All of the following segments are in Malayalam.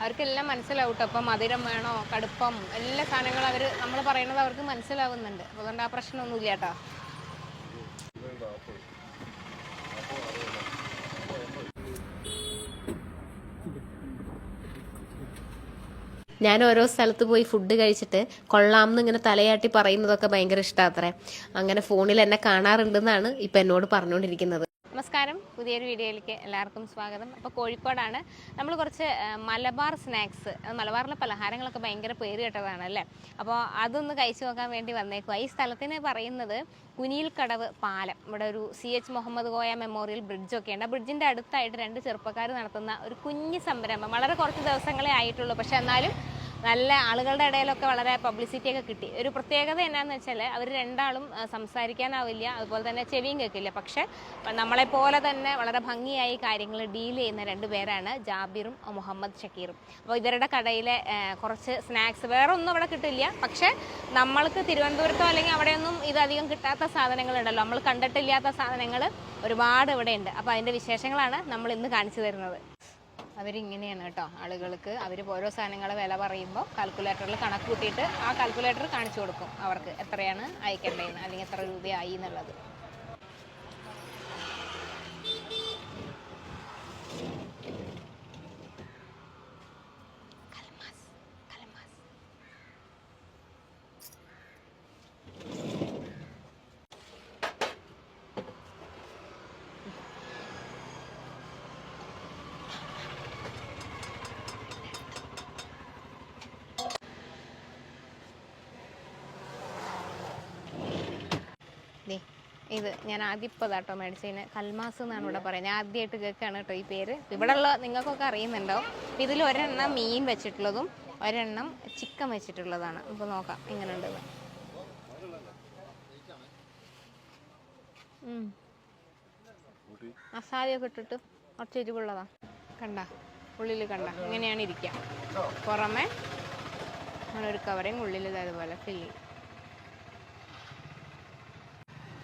അവർക്കെല്ലാം മനസ്സിലാവും കേട്ടോ. അപ്പം മധുരം വേണോ കടുപ്പം എല്ലാ സാധനങ്ങളും നമ്മൾ പറയുന്നത് അവർക്ക് മനസ്സിലാവുന്നുണ്ട്. അതുകൊണ്ട് ആ പ്രശ്നമൊന്നുമില്ല കേട്ടോ. ഞാൻ ഓരോ സ്ഥലത്ത് പോയി ഫുഡ് കഴിച്ചിട്ട് കൊള്ളാമെന്ന് ഇങ്ങനെ തലയാട്ടി പറയുന്നതൊക്കെ ഭയങ്കര ഇഷ്ടമാത്രേ. അങ്ങനെ ഫോണിൽ എന്നെ കാണാറുണ്ടെന്നാണ് ഇപ്പം എന്നോട് പറഞ്ഞുകൊണ്ടിരിക്കുന്നത്. നമസ്കാരം, പുതിയൊരു വീഡിയോയിലേക്ക് എല്ലാവർക്കും സ്വാഗതം. അപ്പോൾ കോഴിക്കോടാണ്. നമ്മൾ കുറച്ച് മലബാർ സ്നാക്സ്, മലബാറിലെ പലഹാരങ്ങളൊക്കെ ഭയങ്കര പേര് കേട്ടതാണ് അല്ലേ. അപ്പോൾ അതൊന്ന് കഴിച്ചു നോക്കാൻ വേണ്ടി വന്നേക്കുക. ഈ സ്ഥലത്തിന് പറയുന്നത് കുനിയിൽക്കടവ് പാലം. ഇവിടെ ഒരു CH മുഹമ്മദ് കോയ മെമ്മോറിയൽ ബ്രിഡ്ജൊക്കെ ഉണ്ട്. ആ ബ്രിഡ്ജിൻ്റെ അടുത്തായിട്ട് 2 ചെറുപ്പക്കാർ നടത്തുന്ന ഒരു കുഞ്ഞു സംരംഭം. വളരെ കുറച്ച് ദിവസങ്ങളേ ആയിട്ടുള്ളൂ, പക്ഷെ എന്നാലും നല്ല ആളുകളുടെ ഇടയിലൊക്കെ വളരെ പബ്ലിസിറ്റി ഒക്കെ കിട്ടി. ഒരു പ്രത്യേകത എന്നാന്ന് വെച്ചാൽ അവർ രണ്ടാളും സംസാരിക്കാനാവില്ല, അതുപോലെ തന്നെ ചെവിയും കേൾക്കില്ല. പക്ഷെ നമ്മളെപ്പോലെ തന്നെ വളരെ ഭംഗിയായി കാര്യങ്ങൾ ഡീൽ ചെയ്യുന്ന 2 പേരാണ് ജാബിറും മുഹമ്മദ് ഷക്കീറും. അപ്പോൾ ഇവരുടെ കടയിലെ കുറച്ച് സ്നാക്സ് വേറെ ഒന്നും അവിടെ കിട്ടില്ല. പക്ഷെ നമ്മൾക്ക് തിരുവനന്തപുരത്തോ അല്ലെങ്കിൽ അവിടെയൊന്നും ഇതധികം കിട്ടാത്ത സാധനങ്ങളുണ്ടല്ലോ, നമ്മൾ കണ്ടിട്ടില്ലാത്ത സാധനങ്ങൾ ഒരുപാട് ഇവിടെ ഉണ്ട്. അപ്പോൾ അതിൻ്റെ വിശേഷങ്ങളാണ് നമ്മൾ ഇന്ന് കാണിച്ചു തരുന്നത്. അവരിങ്ങനെയാണ് കേട്ടോ, ആളുകൾക്ക് അവർ ഓരോ സാധനങ്ങൾ വില പറയുമ്പോൾ കാൽക്കുലേറ്ററിൽ കണക്ക് കൂട്ടിയിട്ട് ആ കാൽക്കുലേറ്റർ കാണിച്ചു കൊടുക്കും അവർക്ക് എത്രയാണ് അയക്കേണ്ടതെന്ന് അല്ലെങ്കിൽ എത്ര രൂപയായി എന്നുള്ളത്. ഇത് ഞാൻ ആദ്യം ഇപ്പോൾ കേട്ടോ മേടിച്ചതിന് കൽമാസ് എന്നാണ് ഇവിടെ പറയുന്നത്. ഞാൻ ആദ്യമായിട്ട് കേൾക്കുകയാണ് കേട്ടോ ഈ പേര്. ഇവിടെ ഉള്ള നിങ്ങൾക്കൊക്കെ അറിയുന്നുണ്ടാവും. ഇതിൽ ഒരെണ്ണം മീൻ വെച്ചിട്ടുള്ളതും ഒരെണ്ണം ചിക്കൻ വെച്ചിട്ടുള്ളതാണ്. അപ്പോൾ നോക്കാം എങ്ങനെയുണ്ടെന്ന്. മസാലയൊക്കെ ഇട്ടിട്ട് കുറച്ച് എരിവുള്ളതാണ്. കണ്ട ഉള്ളിൽ കണ്ട ഇങ്ങനെയാണ് ഇരിക്കുക. പുറമെ അങ്ങനൊരു കവറിങ്, ഉള്ളിൽ അതുപോലെ ഫില്ലിങ്,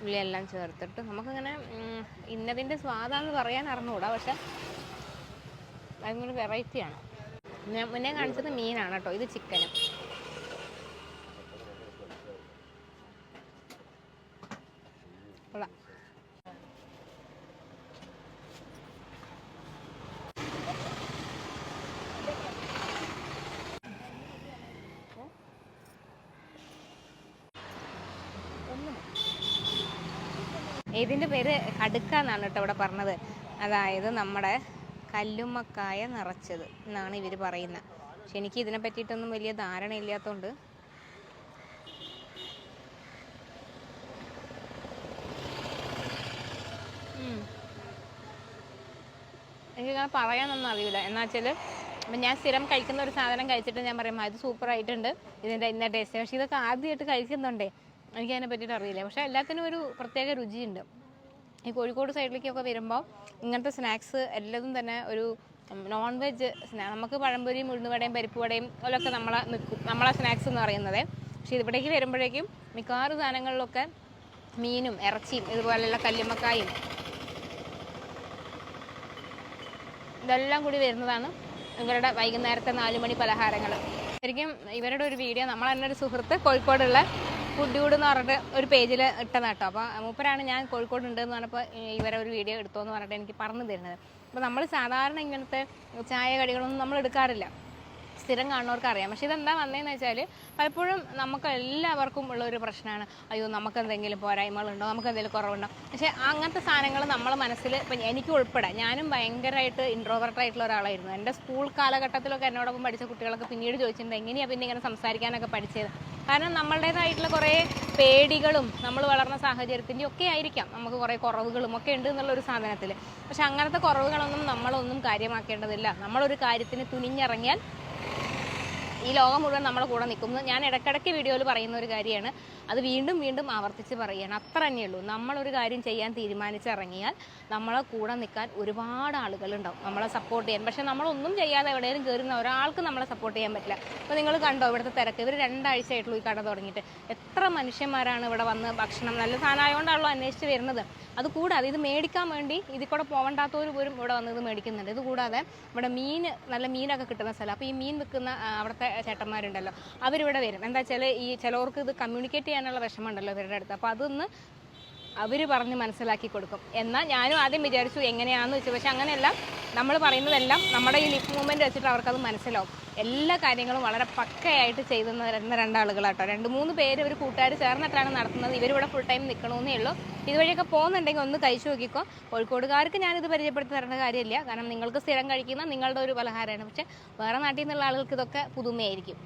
ഉള്ളിയെല്ലാം ചേർത്തിട്ട് നമുക്കിങ്ങനെ ഇന്നതിൻ്റെ സ്വാദാന്ന് പറയാൻ അറിഞ്ഞുകൂടാ. പക്ഷെ അതിനൊരു വെറൈറ്റിയാണ്. ഞാൻ മുന്നേ കാണിച്ചത് മീനാണ് കേട്ടോ, ഇത് ചിക്കനും. കൊള്ളാം. ഇതിൻ്റെ പേര് കടുക്ക എന്നാണ് കേട്ടോ ഇവിടെ പറഞ്ഞത്. അതായത് നമ്മുടെ കല്ലുമ്മക്കായ നിറച്ചത് എന്നാണ് ഇവർ പറയുന്നത്. പക്ഷെ എനിക്ക് ഇതിനെ പറ്റിയിട്ടൊന്നും വലിയ ധാരണയില്ലാത്തതുകൊണ്ട് എനിക്കിങ്ങനെ പറയാനൊന്നും അറിയില്ല. എന്നാ വെച്ചാൽ അപ്പം ഞാൻ സ്ഥിരം കഴിക്കുന്ന ഒരു സാധനം കഴിച്ചിട്ട് ഞാൻ പറയും ഇത് സൂപ്പറായിട്ടുണ്ട്, ഇതിൻ്റെ ഇന്ന ടേസ്റ്റ്. പക്ഷേ ഇതൊക്കെ ആദ്യമായിട്ട് കഴിക്കുന്നുണ്ടേ, എനിക്കതിനെ പറ്റിയിട്ട് അറിയില്ല. പക്ഷേ എല്ലാത്തിനും ഒരു പ്രത്യേക രുചിയുണ്ട്. ഈ കോഴിക്കോട് സൈഡിലേക്കൊക്കെ വരുമ്പോൾ ഇങ്ങനത്തെ സ്നാക്സ് എല്ലാതും തന്നെ ഒരു നോൺ വെജ് നമുക്ക് പഴംപൊരിയും ഉഴുന്നുവടയും പരിപ്പ് വടയും അതിലൊക്കെ നമ്മളെ സ്നാക്സ് എന്ന് പറയുന്നത്. പക്ഷേ ഇവിടേക്ക് വരുമ്പോഴേക്കും മിക്കവാറും സാധനങ്ങളിലൊക്കെ മീനും ഇറച്ചിയും ഇതുപോലെയുള്ള കല്ലുമ്മക്കായും ഇതെല്ലാം കൂടി വരുന്നതാണ് ഇവരുടെ വൈകുന്നേരത്തെ 4 മണി പലഹാരങ്ങൾ. ശരിക്കും ഇവരുടെ ഒരു വീഡിയോ നമ്മൾ തന്നെ ഒരു സുഹൃത്ത് കോഴിക്കോടുള്ള ഫുഡ് എന്ന് പറഞ്ഞിട്ട് ഒരു പേജിൽ ഇട്ടതാണ് കേട്ടോ. അപ്പോൾ മൂപ്പരാണ് ഞാൻ കോഴിക്കോട് ഉണ്ടെന്ന് പറഞ്ഞപ്പോൾ ഇവരെ ഒരു വീഡിയോ എടുത്തോന്ന് പറഞ്ഞിട്ട് എനിക്ക് പറഞ്ഞു തരുന്നത്. അപ്പോൾ നമ്മൾ സാധാരണ ഇങ്ങനത്തെ ചായ കടികളൊന്നും നമ്മൾ എടുക്കാറില്ല, സ്ഥിരം കാണുന്നവർക്ക് അറിയാം. പക്ഷേ ഇതെന്താ വന്നതെന്ന് വെച്ചാൽ പലപ്പോഴും നമുക്ക് എല്ലാവർക്കും ഉള്ളൊരു പ്രശ്നമാണ്, അയ്യോ നമുക്ക് എന്തെങ്കിലും പോരായ്മകളുണ്ടോ, നമുക്ക് എന്തെങ്കിലും കുറവുണ്ടോ. പക്ഷേ അങ്ങനത്തെ സാധനങ്ങൾ നമ്മളെ മനസ്സിൽ, ഇപ്പം എനിക്ക് ഉൾപ്പെടെ, ഞാനും ഭയങ്കരമായിട്ട് ഇൻട്രോവേർട്ടായിട്ടുള്ള ഒരാളായിരുന്നു. എൻ്റെ സ്കൂൾ കാലഘട്ടത്തിലൊക്കെ എന്നോടൊപ്പം പഠിച്ച കുട്ടികളൊക്കെ പിന്നീട് ചോദിച്ചിട്ടുണ്ട് എങ്ങനെയാണ് പിന്നെ ഇങ്ങനെ സംസാരിക്കാനൊക്കെ പഠിച്ചത്. കാരണം നമ്മളുടേതായിട്ടുള്ള കുറേ പേടികളും നമ്മൾ വളർന്ന സാഹചര്യത്തിൻ്റെ ഒക്കെ ആയിരിക്കാം നമുക്ക് കുറേ കുറവുകളും ഒക്കെ ഉണ്ട് എന്നുള്ളൊരു സാധനത്തിൽ. പക്ഷെ അങ്ങനത്തെ കുറവുകളൊന്നും നമ്മളൊന്നും കാര്യമാക്കേണ്ടതില്ല. നമ്മളൊരു കാര്യത്തിന് തുനിഞ്ഞിറങ്ങിയാൽ ഈ ലോകം മുഴുവൻ നമ്മുടെ കൂടെ നിൽക്കുന്നു. ഞാൻ ഇടയ്ക്കിടയ്ക്ക് വീഡിയോയിൽ പറയുന്ന ഒരു കാര്യമാണ്, അത് വീണ്ടും വീണ്ടും ആവർത്തിച്ച് പറയുകയാണ്. അത്ര തന്നെയുള്ളൂ. നമ്മളൊരു കാര്യം ചെയ്യാൻ തീരുമാനിച്ചിറങ്ങിയാൽ നമ്മളെ കൂടെ നിൽക്കാൻ ഒരുപാട് ആളുകളുണ്ടാവും, നമ്മളെ സപ്പോർട്ട് ചെയ്യാൻ. പക്ഷേ നമ്മളൊന്നും ചെയ്യാതെ എവിടെയെങ്കിലും കയറുന്ന ഒരാൾക്ക് നമ്മളെ സപ്പോർട്ട് ചെയ്യാൻ പറ്റില്ല. ഇപ്പോൾ നിങ്ങൾ കണ്ടോ ഇവിടുത്തെ തിരക്ക്, ഇവർ 2 ആഴ്ചയായിട്ടുള്ളൂ ഈ കട തുടങ്ങിയിട്ട്. എത്ര മനുഷ്യന്മാരാണ് ഇവിടെ വന്ന് ഭക്ഷണം നല്ല സാധനമായതുകൊണ്ടാണല്ലോ അന്വേഷിച്ച് വരുന്നത്. അതുകൂടാതെ ഇത് മേടിക്കാൻ വേണ്ടി ഇതിൽ കൂടെ പോകണ്ടാത്തവർ പോലും ഇവിടെ വന്ന് ഇത് മേടിക്കുന്നുണ്ട്. ഇതുകൂടാതെ ഇവിടെ നല്ല മീനൊക്കെ കിട്ടുന്ന സ്ഥലം. അപ്പോൾ ഈ മീൻ വിൽക്കുന്ന അവിടുത്തെ ചേട്ടന്മാരുണ്ടല്ലോ, അവരിവിടെ വരും. എന്താ വെച്ചാൽ ഈ ചിലവർക്ക് ഇത് കമ്മ്യൂണിക്കേറ്റ് ചെയ്യാനുള്ള വിഷമമുണ്ടല്ലോ ഇവരുടെ അടുത്ത്. അപ്പോൾ അതൊന്ന് അവർ പറഞ്ഞ് മനസ്സിലാക്കി കൊടുക്കും. എന്നാൽ ഞാനും ആദ്യം വിചാരിച്ചു എങ്ങനെയാണെന്ന് വെച്ചു. പക്ഷെ അങ്ങനെയല്ല, നമ്മൾ പറയുന്നതെല്ലാം നമ്മുടെ ഈ ലിപ് മൂവ്മെൻറ്റ് വെച്ചിട്ട് അവർക്കത് മനസ്സിലാവും. എല്ലാ കാര്യങ്ങളും വളരെ പക്കയായിട്ട് ചെയ്യുന്ന 2 ആളുകളാട്ടോ. 2-3 പേര് ഒരു കൂട്ടുകാർ ചേർന്നിട്ടാണ് നടത്തുന്നത്. ഇവരിവിടെ ഫുൾ ടൈം നിൽക്കണമെന്നേ ഉള്ളൂ. ഇതുവഴിയൊക്കെ പോകുന്നുണ്ടെങ്കിൽ ഒന്ന് കഴിച്ചു നോക്കിക്കോ. കോഴിക്കോടുകാർക്ക് ഞാനിത് പരിചയപ്പെടുത്തി തരേണ്ട കാര്യമില്ല, കാരണം നിങ്ങൾക്ക് സ്ഥിരം കഴിക്കുന്ന നിങ്ങളുടെ ഒരു പലഹാരമാണ്. പക്ഷേ വേറെ നാട്ടിൽ നിന്നുള്ള ആളുകൾക്ക് ഇതൊക്കെ പുതുമയായിരിക്കും.